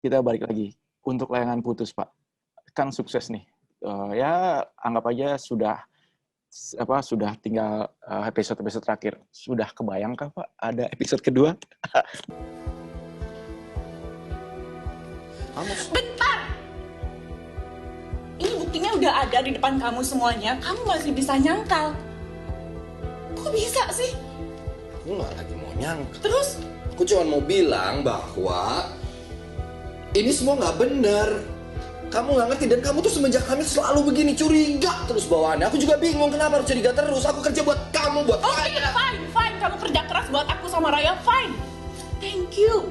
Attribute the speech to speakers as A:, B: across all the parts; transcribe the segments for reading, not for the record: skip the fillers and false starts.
A: Kita balik lagi untuk layangan putus, Pak. Kan sukses nih. Ya anggap aja sudah tinggal episode terakhir. Sudah kebayangkah, Pak, ada episode kedua?
B: Bentar! Ini buktinya udah ada di depan kamu semuanya. Kamu masih bisa nyangkal. Kok bisa sih?
C: Aku nggak lagi mau nyangka.
B: Terus?
C: Aku cuma mau bilang bahwa ini semua nggak benar. Kamu nggak ngerti, dan kamu tuh semenjak hamil selalu begini, curiga terus bawaannya. Aku juga bingung kenapa harus curiga terus. Aku kerja buat kamu, buat Raya.
B: Fine. Kamu kerja keras buat aku sama Raya, fine. Thank you.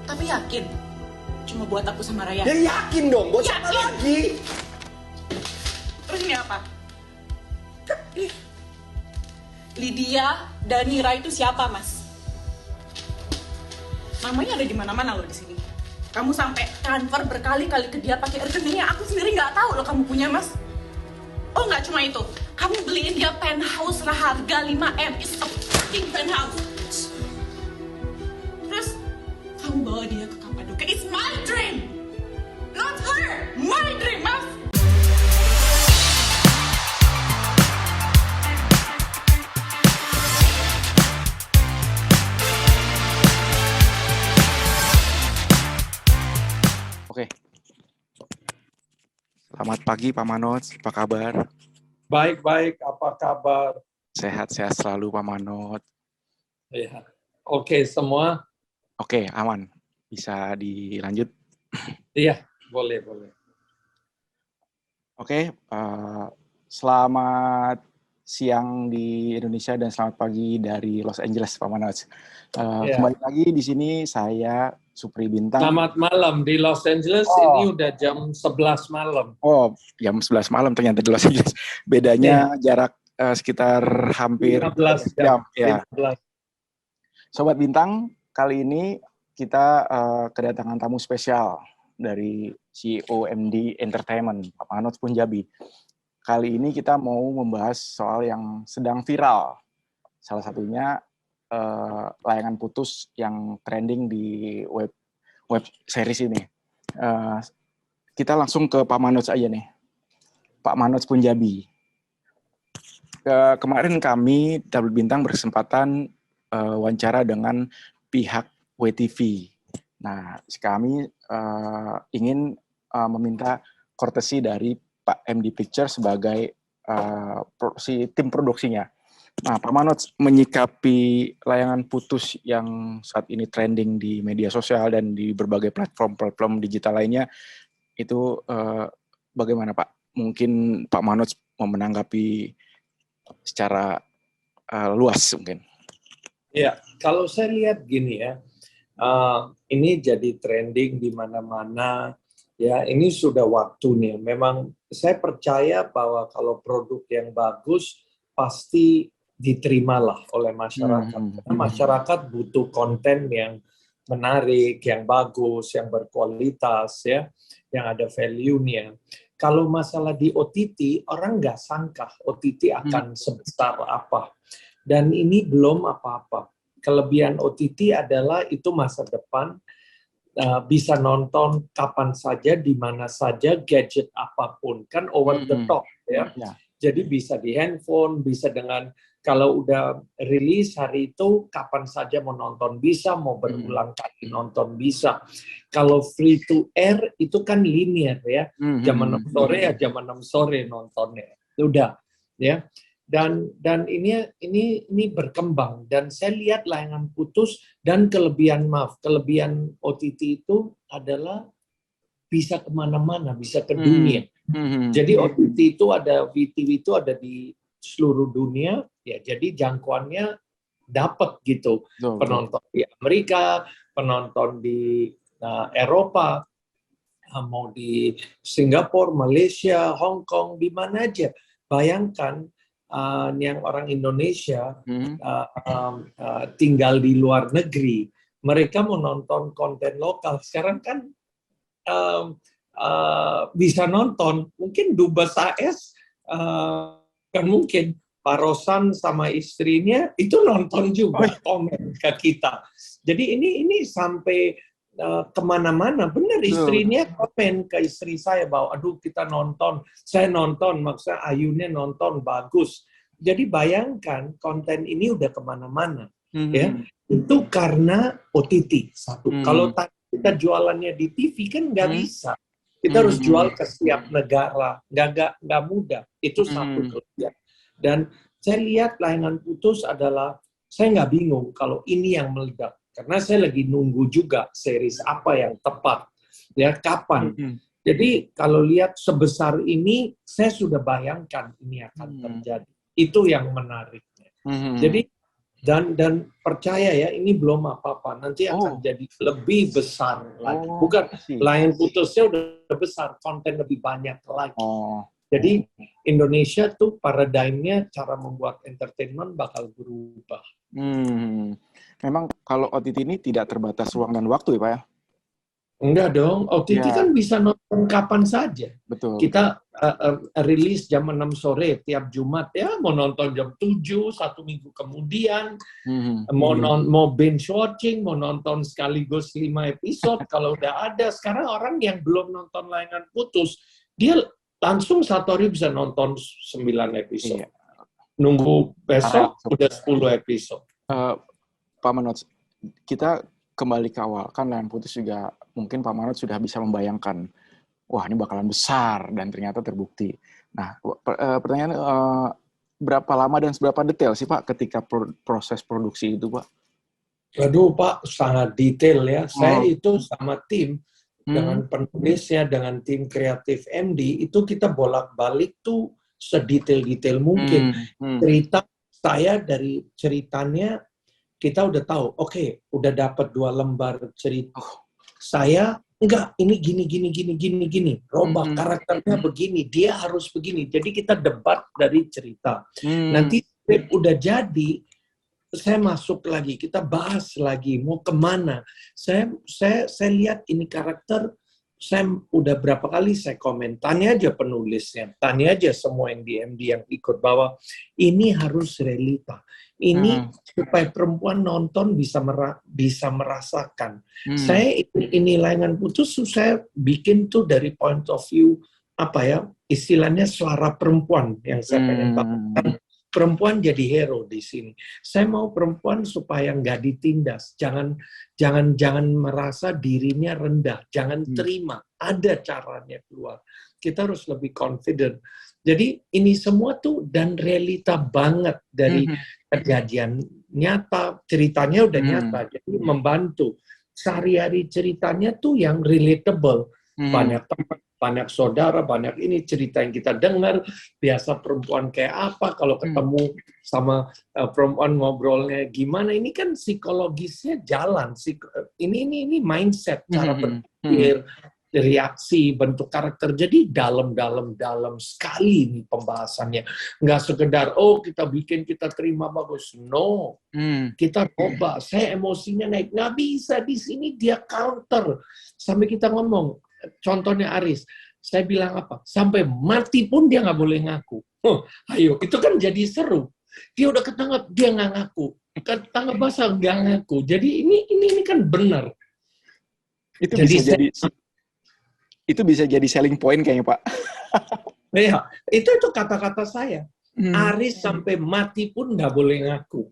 B: Tapi yakin? Cuma buat aku sama Raya?
C: Ya yakin dong, buat siapa lagi?
B: Terus ini apa? Lydia Danira itu siapa, Mas? Namanya ada di mana-mana loh di sini. Kamu sampai transfer berkali-kali ke dia pakai rekeningnya. Aku sendiri nggak tahu loh kamu punya, Mas. Oh, nggak cuma itu. Kamu beliin dia penthouse harga 5M. It's a fucking penthouse. Terus kamu bawa dia ke Kapadokia. It's my dream, not her. My dream, Mas.
A: Oke. Selamat pagi, Pak Manoj. Apa kabar?
D: Baik, apa kabar?
A: Sehat-sehat selalu, Pak Manoj.
D: Ya. Oke, semua?
A: Oke, aman. Bisa dilanjut?
D: Iya, boleh.
A: Oke, selamat siang di Indonesia dan selamat pagi dari Los Angeles, Pak Manoj. Kembali lagi di sini saya Supri Bintang.
D: Selamat malam di Los Angeles. Ini udah jam 11 malam.
A: Oh, jam 11 malam ternyata di Los Angeles. Bedanya jarak sekitar hampir
D: 15 jam.
A: Ya.
D: 15.
A: Sobat Bintang, kali ini kita kedatangan tamu spesial dari CEO MD Entertainment, Pak Manoj Punjabi. Kali ini kita mau membahas soal yang sedang viral. Salah satunya layangan putus yang trending di web series ini. Kita langsung ke Pak Manoj aja nih. Pak Manoj Punjabi. Kemarin kami Tabel Bintang berkesempatan wawancara dengan pihak WTV. Nah, kami ingin meminta courtesy dari Pak MD Picture sebagai tim produksinya. Nah, Pak Manoj menyikapi layangan putus yang saat ini trending di media sosial dan di berbagai platform digital lainnya, itu bagaimana, Pak? Mungkin Pak Manoj mau menanggapi secara luas mungkin.
D: Ya, kalau saya lihat gini ya, ini jadi trending di mana-mana. Ya, ini sudah waktunya. Memang saya percaya bahwa kalau produk yang bagus pasti diterimalah oleh masyarakat. Karena masyarakat butuh konten yang menarik, yang bagus, yang berkualitas, ya, yang ada value-nya. Kalau masalah di OTT, orang nggak sangka OTT akan sebesar apa. Dan ini belum apa-apa. Kelebihan OTT adalah itu masa depan, bisa nonton kapan saja, di mana saja, gadget apapun. Kan over the top, ya. Jadi bisa di handphone, bisa dengan, kalau udah rilis hari itu, kapan saja mau nonton bisa, mau berulang kali nonton bisa. Kalau free to air, itu kan linear ya. Jam 6 sore ya jam 6 sore nontonnya. Udah, ya. Dan ini berkembang, dan saya lihat layangan putus dan kelebihan OTT itu adalah bisa kemana-mana, bisa ke dunia. Jadi OTT itu ada, VTV itu ada di seluruh dunia, ya, jadi jangkauannya dapat gitu. Penonton di Amerika, penonton di Eropa, mau di Singapura, Malaysia, Hong Kong, di mana aja. Bayangkan yang orang Indonesia tinggal di luar negeri, mereka mau nonton konten lokal. Sekarang kan bisa nonton, mungkin Dubes AS kan mungkin Pak Rosan sama istrinya itu nonton juga komen ke kita. Jadi ini sampai kemana-mana. Benar, istrinya komen ke istri saya bahwa, aduh kita nonton, saya nonton, maksudnya Ayunya nonton, bagus. Jadi bayangkan konten ini udah kemana-mana, ya. Itu karena OTT satu. Kalau kita jualannya di TV kan nggak bisa. Kita harus jual ke setiap negara, nggak mudah. Itu satu kelebihan. Dan saya lihat Layangan Putus adalah, saya nggak bingung kalau ini yang meledak. Karena saya lagi nunggu juga series apa yang tepat, ya kapan. Jadi kalau lihat sebesar ini, saya sudah bayangkan ini akan terjadi. Itu yang menariknya. Jadi dan percaya ya, ini belum apa-apa. Nanti akan jadi lebih besar lagi. Bukan Layangan Putusnya udah besar, konten lebih banyak lagi. Jadi Indonesia tuh paradigmnya cara membuat entertainment bakal berubah.
A: Memang kalau OTT ini tidak terbatas ruang dan waktu ya Pak ya?
D: Enggak dong, OTT kan bisa nonton kapan saja.
A: Betul.
D: Kita rilis jam 6 sore tiap Jumat, ya mau nonton jam 7, 1 minggu kemudian, mau binge watching, mau nonton sekaligus 5 episode, kalau udah ada. Sekarang orang yang belum nonton Layangan Putus, dia langsung satu hari bisa nonton 9 episode. Nunggu besok udah 10 episode.
A: Pak Manoj, kita kembali ke awal, kan Layangan Putus juga mungkin Pak Manoj sudah bisa membayangkan, wah ini bakalan besar, dan ternyata terbukti. Nah, pertanyaan, berapa lama dan seberapa detail sih Pak ketika proses produksi itu Pak?
D: Aduh Pak, sangat detail ya. Saya itu sama tim, dengan penulisnya, dengan tim kreatif MD, itu kita bolak-balik tuh sedetail-detail mungkin. Cerita saya dari ceritanya, kita udah tahu, oke, udah dapat 2 lembar cerita. Saya, enggak, ini gini. Robah karakternya begini, dia harus begini. Jadi kita debat dari cerita. Nanti script udah jadi, saya masuk lagi, kita bahas lagi, mau kemana. Saya lihat ini karakter, saya udah berapa kali saya komen, tanya aja penulisnya, tanya aja semua yang di MD yang ikut, bahwa ini harus realita. Ini supaya perempuan nonton bisa merasakan. Saya ini Layangan Putus, saya bikin tuh dari point of view, apa ya, istilahnya suara perempuan yang saya pengen bangun. Perempuan jadi hero di sini. Saya mau perempuan supaya nggak ditindas, jangan merasa dirinya rendah, jangan terima. Ada caranya keluar. Kita harus lebih confident. Jadi ini semua tuh dan realita banget dari kejadian nyata, ceritanya udah nyata, jadi membantu. Sehari-hari ceritanya tuh yang relatable. Banyak teman, banyak saudara, banyak ini cerita yang kita dengar. Biasa perempuan kayak apa, kalau ketemu sama perempuan ngobrolnya gimana. Ini kan psikologisnya jalan. Ini mindset, cara berpikir, reaksi, bentuk karakter. Jadi dalam sekali ini pembahasannya. Nggak sekedar, oh kita bikin, kita terima bagus. No. Kita coba. Saya emosinya naik. Nggak bisa di sini dia counter. Sampai kita ngomong, contohnya Aris, saya bilang apa? Sampai mati pun dia nggak boleh ngaku. Ayo, itu kan jadi seru. Dia udah ketangkap, dia nggak ngaku. Ketangkap basah, nggak ngaku. Jadi ini kan benar.
A: Itu bisa jadi selling point kayaknya Pak.
D: Ya, itu kata-kata saya. Aris sampai mati pun nggak boleh ngaku.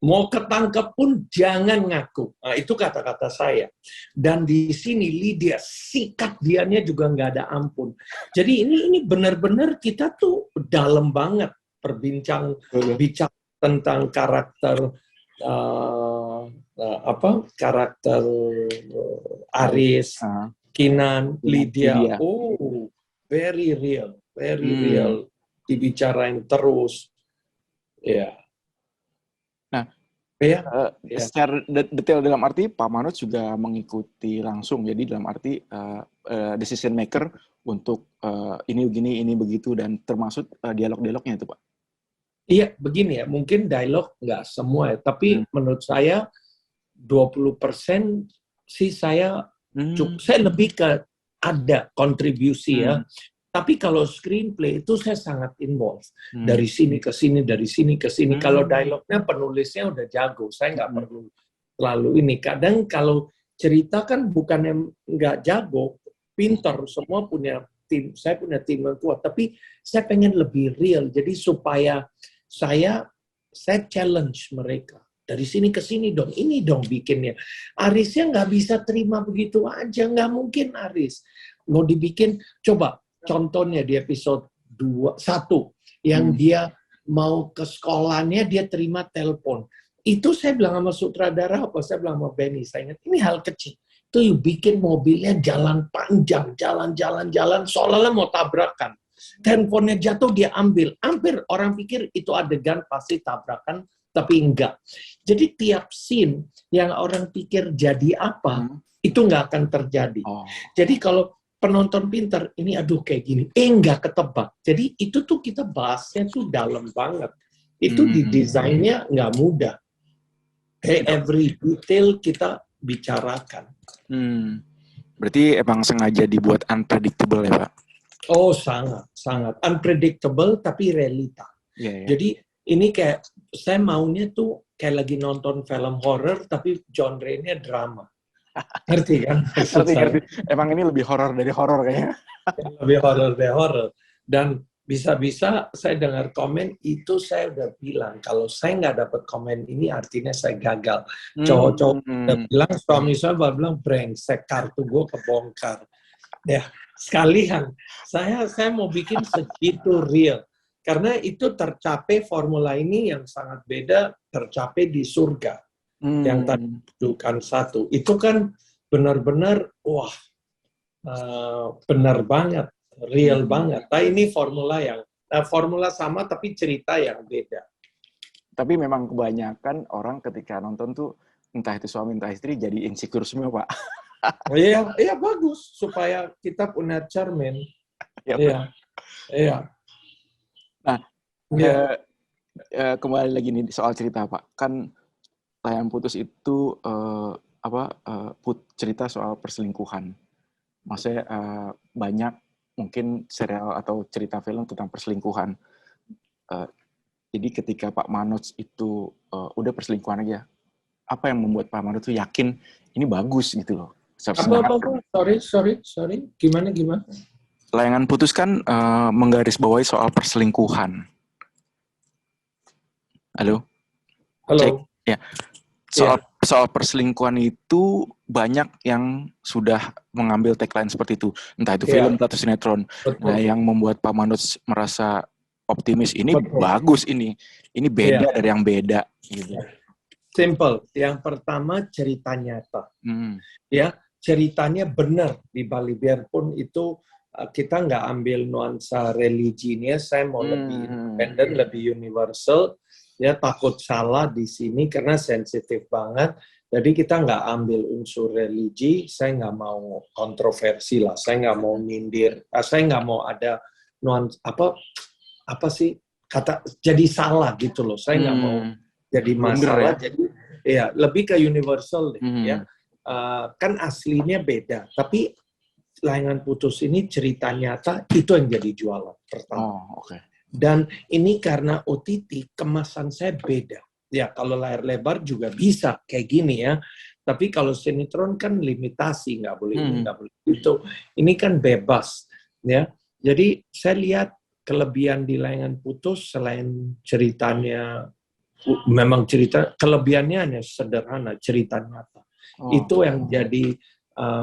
D: Mau ketangkep pun jangan ngaku. Nah, itu kata-kata saya. Dan di sini Lydia sikat dianya juga nggak ada ampun. Jadi ini benar-benar kita tuh dalam banget bicara tentang karakter karakter Aris, Kinan, Lydia. Oh, very real dibicarain terus. Ya.
A: Secara detail dalam arti Pak Manoj juga mengikuti langsung, jadi dalam arti decision maker untuk ini begini, ini begitu, dan termasuk dialog-dialognya itu Pak.
D: Iya, begini ya, mungkin dialog nggak semua ya, tapi menurut saya 20% sih saya lebih ke ada kontribusi ya. Tapi kalau screenplay itu saya sangat involved. Dari sini ke sini, dari sini ke sini. Kalau dialognya penulisnya udah jago, saya nggak perlu terlalu ini. Kadang kalau cerita kan bukan yang nggak jago, pintar, semua punya tim. Saya punya tim yang kuat, tapi saya pengen lebih real. Jadi supaya saya challenge mereka. Dari sini ke sini dong, ini dong bikinnya. Arisnya nggak bisa terima begitu aja, nggak mungkin Aris. Mau dibikin, coba contohnya di episode 1, yang dia mau ke sekolahnya, dia terima telepon. Itu saya bilang sama sutradara, saya bilang sama Benny, saya ingat, ini hal kecil. Itu you bikin mobilnya jalan panjang, jalan, seolah-olah mau tabrakan. Handphonenya jatuh, dia ambil. Hampir orang pikir itu adegan pasti tabrakan, tapi enggak. Jadi tiap scene yang orang pikir jadi apa, itu nggak akan terjadi. Jadi kalau penonton pintar, ini aduh kayak gini, nggak ketebak. Jadi itu tuh kita bahasnya tuh dalam banget. Itu di desainnya nggak mudah. Every detail kita bicarakan.
A: Berarti emang sengaja dibuat unpredictable ya Pak?
D: Oh sangat unpredictable tapi realita. Jadi ini kayak saya maunya tuh kayak lagi nonton film horror tapi genre-nya drama. Ngerti kan?
A: Ngerti. Emang ini lebih horor dari horor kayaknya.
D: Lebih horor dari horor. Dan bisa-bisa saya dengar komen itu saya udah bilang kalau saya nggak dapat komen ini artinya saya gagal. Cowok-cowok udah bilang, suami saya bilang brengsek, kartu gue kebongkar. Ya sekalian saya mau bikin segitu real. Karena itu tercapai formula ini yang sangat beda tercapai di surga. Yang tadi bukan satu. Itu kan benar-benar, wah, benar banget, real banget. Nah ini formula formula sama tapi cerita yang beda.
A: Tapi memang kebanyakan orang ketika nonton tuh, entah itu suami, entah istri, jadi insecure semua Pak.
D: Iya bagus, supaya kita punya cermin. Iya.
A: Nah, kembali lagi nih soal cerita Pak. Kan Layangan Putus itu cerita soal perselingkuhan. Maksudnya banyak mungkin serial atau cerita film tentang perselingkuhan. Jadi ketika Pak Manoj itu udah perselingkuhan aja, apa yang membuat Pak Manoj tuh yakin ini bagus gitu loh?
D: Sorry. Gimana?
A: Layangan Putus kan menggarisbawahi soal perselingkuhan. Halo? Cek. Ya. Soal perselingkuhan itu banyak yang sudah mengambil tagline seperti itu. Entah itu film atau sinetron. Nah, yang membuat Pak Manoj merasa optimis, ini bagus ini. Ini beda dari yang beda. Gitu.
D: Simple. Yang pertama cerita nyata. Ya, ceritanya benar di Bali. Biarpun itu kita nggak ambil nuansa religinya, saya mau lebih independen, lebih universal. Ya takut salah di sini karena sensitif banget. Jadi kita nggak ambil unsur religi, saya nggak mau kontroversi lah, saya nggak mau nyindir, saya nggak mau ada nuansa apa sih kata jadi salah gitu loh. Saya nggak mau jadi masalah. Jadi ya lebih ke universal deh, ya. Kan aslinya beda, tapi Layangan Putus ini cerita nyata itu yang jadi jualan pertama. Dan ini karena OTT, kemasan saya beda. Ya, kalau layar lebar juga bisa kayak gini ya. Tapi kalau sinetron kan limitasi, nggak boleh ini, nggak boleh itu. Ini kan bebas. Ya. Jadi saya lihat kelebihan di Layangan Putus selain ceritanya, memang cerita, kelebihannya hanya sederhana, cerita nyata. Itu yang jadi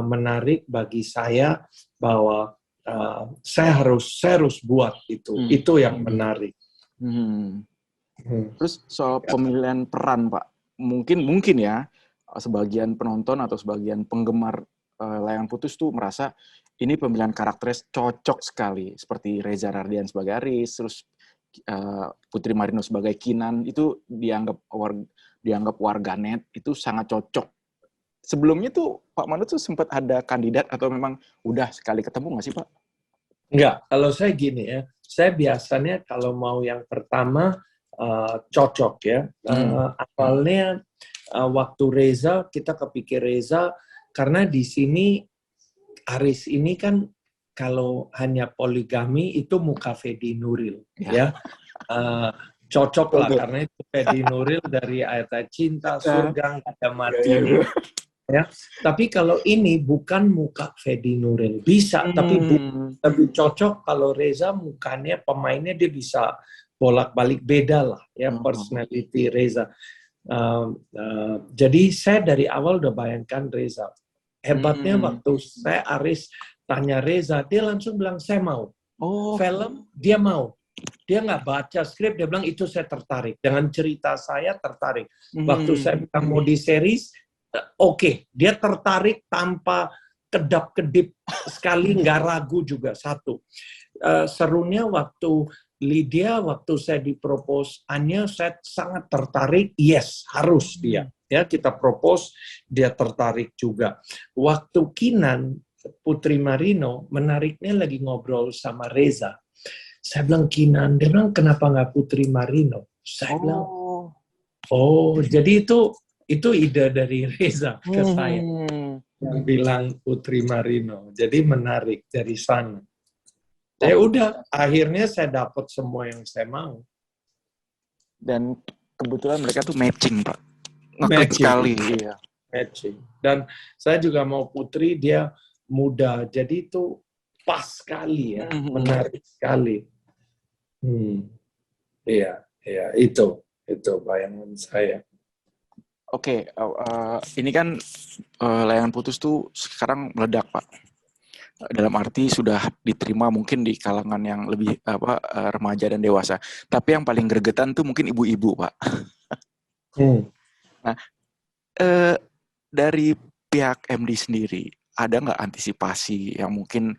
D: menarik bagi saya bahwa saya harus buat itu yang menarik.
A: Terus soal pemilihan peran Pak, mungkin ya sebagian penonton atau sebagian penggemar Layangan Putus tuh merasa ini pemilihan karakternya cocok sekali, seperti Reza Rardian sebagai Aris, terus Putri Marino sebagai Kinan itu dianggap warganet itu sangat cocok. Sebelumnya tuh Pak Manoj tuh sempat ada kandidat atau memang udah sekali ketemu nggak sih Pak?
D: Enggak, kalau saya gini ya, saya biasanya kalau mau yang pertama cocok ya. Awalnya waktu Reza, kita kepikir Reza, karena di sini Aris ini kan kalau hanya poligami itu muka Fedi Nuril ya. Cocok lah karena itu Fedi Nuril dari Ayat Cinta, Surga, Nggak Ada Matinya. Ya, tapi kalau ini bukan muka Fedi Nuril, bisa, tapi lebih cocok kalau Reza mukanya pemainnya dia bisa bolak-balik beda lah, ya personality Reza. Jadi saya dari awal udah bayangkan Reza. Hebatnya waktu saya Aris tanya Reza, dia langsung bilang saya mau. Film dia mau. Dia nggak baca skrip, dia bilang itu saya tertarik. Dengan cerita saya tertarik. Waktu saya bilang mau di series, oke, dia tertarik tanpa kedap-kedip sekali, nggak ragu juga satu. Serunya waktu Lydia, waktu saya dipropose Anya, saya sangat tertarik. Yes, harus dia. Ya, kita propose, dia tertarik juga. Waktu Kinan, Putri Marino, menariknya lagi ngobrol sama Reza. Saya bilang Kinan, dia bilang kenapa nggak Putri Marino? Saya bilang, jadi itu ide dari Reza ke saya. Yang bilang Putri Marino. Jadi menarik dari sana. Ya udah, akhirnya saya dapat semua yang saya mau.
A: Dan kebetulan mereka tuh matching, Pak. Ngeklik sekali. Iya.
D: Matching. Dan saya juga mau Putri, dia muda. Jadi itu pas sekali ya. Menarik sekali. Iya, itu bayangan saya.
A: Oke, ini kan Layangan Putus tuh sekarang meledak, Pak. Dalam arti sudah diterima mungkin di kalangan yang lebih remaja dan dewasa. Tapi yang paling gregetan tuh mungkin ibu-ibu, Pak. Nah, dari pihak MD sendiri ada nggak antisipasi yang mungkin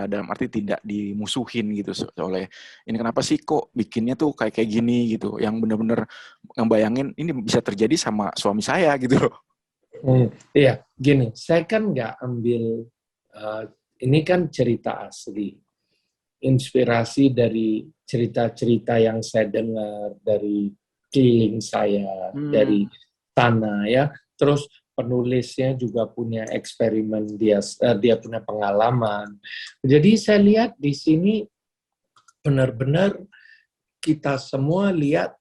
A: dalam arti tidak dimusuhin gitu oleh ini, kenapa sih kok bikinnya tuh kayak gini gitu, yang benar-benar ngebayangin ini bisa terjadi sama suami saya gitu loh.
D: Iya, gini, saya kan nggak ambil, ini kan cerita asli, inspirasi dari cerita-cerita yang saya dengar dari keliling saya, dari tanah ya, terus penulisnya juga punya eksperimen, dia punya pengalaman. Jadi saya lihat di sini benar-benar kita semua lihat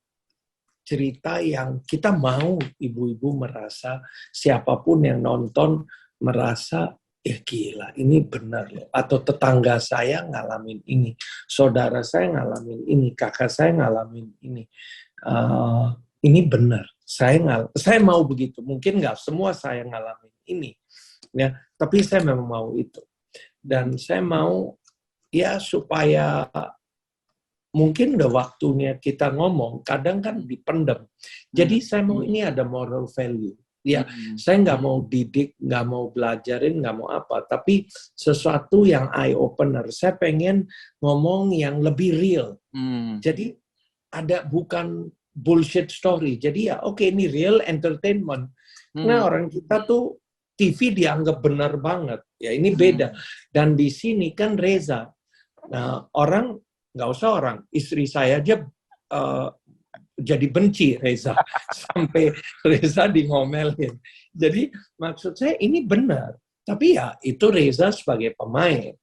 D: cerita yang kita mau ibu-ibu merasa, siapapun yang nonton merasa, gila, ini benar loh. Atau tetangga saya ngalamin ini, saudara saya ngalamin ini, kakak saya ngalamin ini. Ini benar. Saya mau begitu. Mungkin nggak semua saya ngalamin ini, ya. Tapi saya memang mau itu. Dan saya mau ya supaya mungkin udah waktunya kita ngomong, kadang kan dipendam. Jadi saya mau ini ada moral value. Ya, saya nggak mau didik, nggak mau belajarin, nggak mau apa. Tapi sesuatu yang eye opener. Saya pengen ngomong yang lebih real. Jadi ada bukan bullshit story. Jadi ya oke, ini real entertainment. Nah orang kita tuh TV dianggap benar banget. Ya ini beda. Dan di sini kan Reza. Nah orang nggak usah orang, istri saya aja jadi benci Reza sampai Reza dingomelin. Jadi maksud saya ini benar, tapi ya itu Reza sebagai pemain.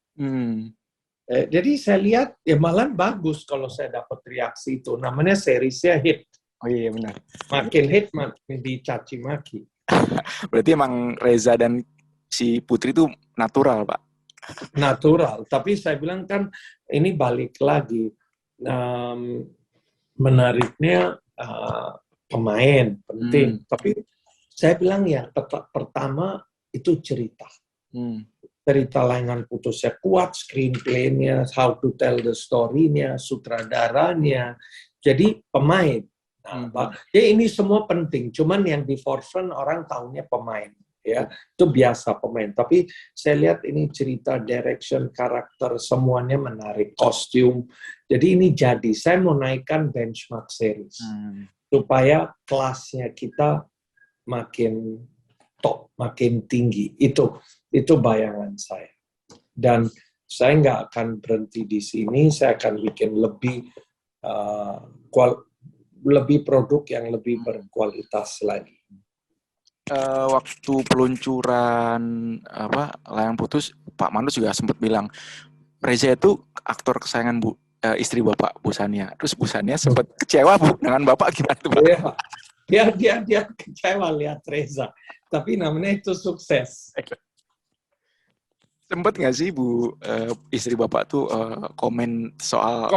D: Jadi saya lihat ya malah bagus kalau saya dapat reaksi itu. Namanya seriesnya hit.
A: Oh iya benar.
D: Makin hit makin dicaci maki.
A: Berarti emang Reza dan si Putri itu natural, Pak.
D: Natural, tapi saya bilang kan ini balik lagi, menariknya pemain penting, tapi saya bilang ya pertama itu cerita Layangan Putusnya kuat, screenplay-nya, how to tell the story-nya, sutradaranya, jadi pemain. Ya ini semua penting, cuman yang di forefront orang tahunya pemain. Ya, itu biasa pemain. Tapi saya lihat ini cerita, direction, karakter, semuanya menarik, kostum. Jadi ini jadi, saya mau naikkan benchmark series. Supaya kelasnya kita makin top, makin tinggi. Itu bayangan saya. Dan saya nggak akan berhenti di sini, saya akan bikin lebih produk yang lebih berkualitas lagi.
A: Waktu peluncuran Layangan Putus, Pak Manus juga sempat bilang Reza itu aktor kesayangan istri Bapak, Bu Sania. Terus Bu Sania sempat kecewa, Bu, dengan Bapak gimana tuh, Pak?
D: dia kecewa lihat Reza. Tapi namanya itu sukses.
A: Sempet nggak sih Bu istri Bapak tuh komen soal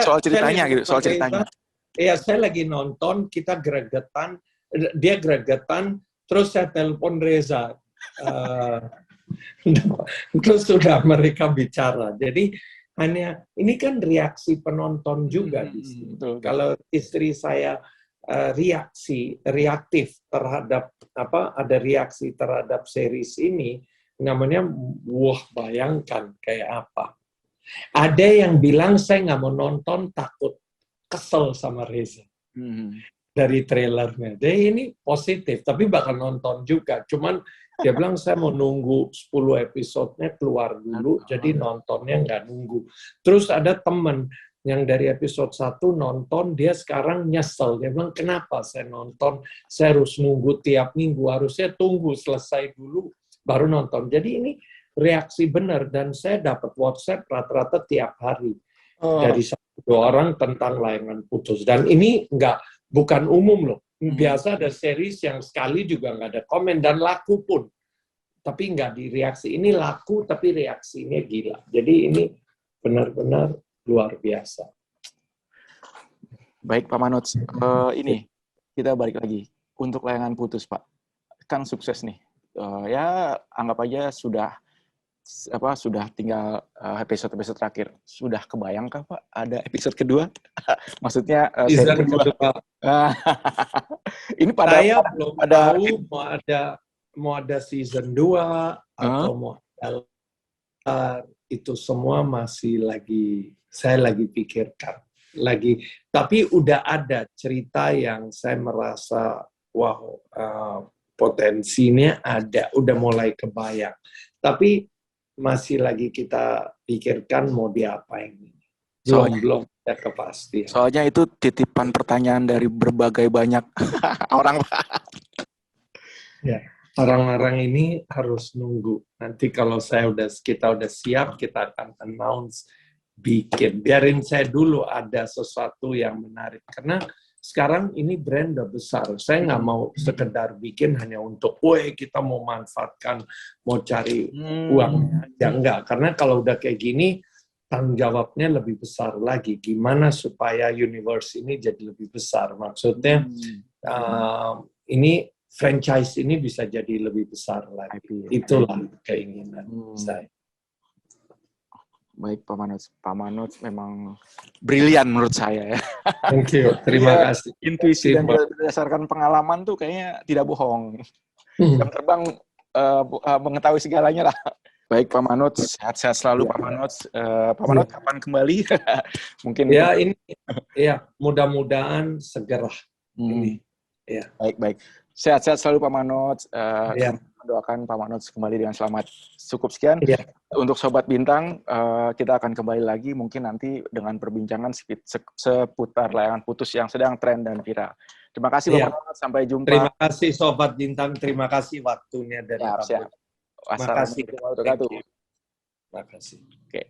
D: Soal
A: ceritanya gitu, soal ceritanya.
D: Iya, saya lagi nonton, kita gregetan, dia gregetan, terus saya telepon Reza. Terus sudah mereka bicara. Jadi hanya ini kan reaksi penonton juga di sini.
A: Betul.
D: Kalau istri saya reaktif terhadap ada reaksi terhadap series ini, namanya wah, bayangkan kayak apa. Ada yang bilang saya nggak mau nonton, takut kesel sama Reza dari trailernya. Jadi ini positif, tapi bakal nonton juga. Cuman dia bilang saya mau nunggu 10 episodenya keluar dulu, jadi nontonnya nggak nunggu. Terus ada temen yang dari episode 1 nonton, dia sekarang nyesel. Dia bilang, kenapa saya nonton, saya harus nunggu tiap minggu, harusnya tunggu selesai dulu, baru nonton. Jadi ini reaksi benar, dan saya dapat WhatsApp rata-rata tiap hari. Dari 1-2 orang tentang layangan putus. Dan ini bukan umum loh. Biasa ada series yang sekali juga nggak ada komen, dan laku pun. Tapi nggak direaksi. Ini laku, tapi reaksinya gila. Jadi ini benar-benar luar biasa.
A: Baik Pak Manoj, ini kita balik lagi. Untuk layangan putus Pak, kan sukses nih. Ya anggap aja sudah tinggal episode terakhir. Sudah kebayangkah Pak ada episode kedua? Maksudnya
D: season kedua.
A: Ini pada
D: saya belum tahu mau ada season 2 atau mau ada itu semua masih saya lagi pikirkan. Tapi udah ada cerita yang saya merasa wow, potensinya ada, udah mulai kebayang. Tapi masih lagi kita pikirkan mau diapain ini. Belum ada kepastian.
A: Soalnya itu titipan pertanyaan dari berbagai banyak orang.
D: Ya, orang-orang ini harus nunggu. Nanti kalau kita udah siap, kita akan announce bikin. Biarin saya dulu ada sesuatu yang menarik. Karena sekarang ini brand udah besar. Saya nggak mau sekedar bikin hanya untuk, kita mau manfaatkan, mau cari uangnya. Ya enggak, karena kalau udah kayak gini, tanggung jawabnya lebih besar lagi. Gimana supaya universe ini jadi lebih besar? Maksudnya, ini franchise ini bisa jadi lebih besar lagi. Itulah keinginan saya.
A: Baik Pak Manoj. Pak Manoj memang brilian menurut saya ya.
D: Thank you, terima kasih.
A: Intuisi dan berdasarkan pengalaman tuh kayaknya tidak bohong. Jam terbang mengetahui segalanya lah. Baik Pak Manoj, sehat-sehat selalu Pak Manoj. Pak Manoj kapan kembali? Mungkin
D: mudah-mudahan segera. Ini. Ya.
A: Baik. Sehat-sehat selalu Pak Manoj. Doakan Pak Manoj kembali dengan selamat. Cukup sekian. Untuk Sobat Bintang, kita akan kembali lagi mungkin nanti dengan perbincangan seputar layangan putus yang sedang tren dan viral. Terima kasih Pak Manoj, sampai jumpa.
D: Terima kasih Sobat Bintang, terima kasih waktunya dari
A: siap.
D: Wassalamualaikum warahmatullahi wabarakatuh.
A: Terima kasih.
D: Terima kasih.
A: Oke.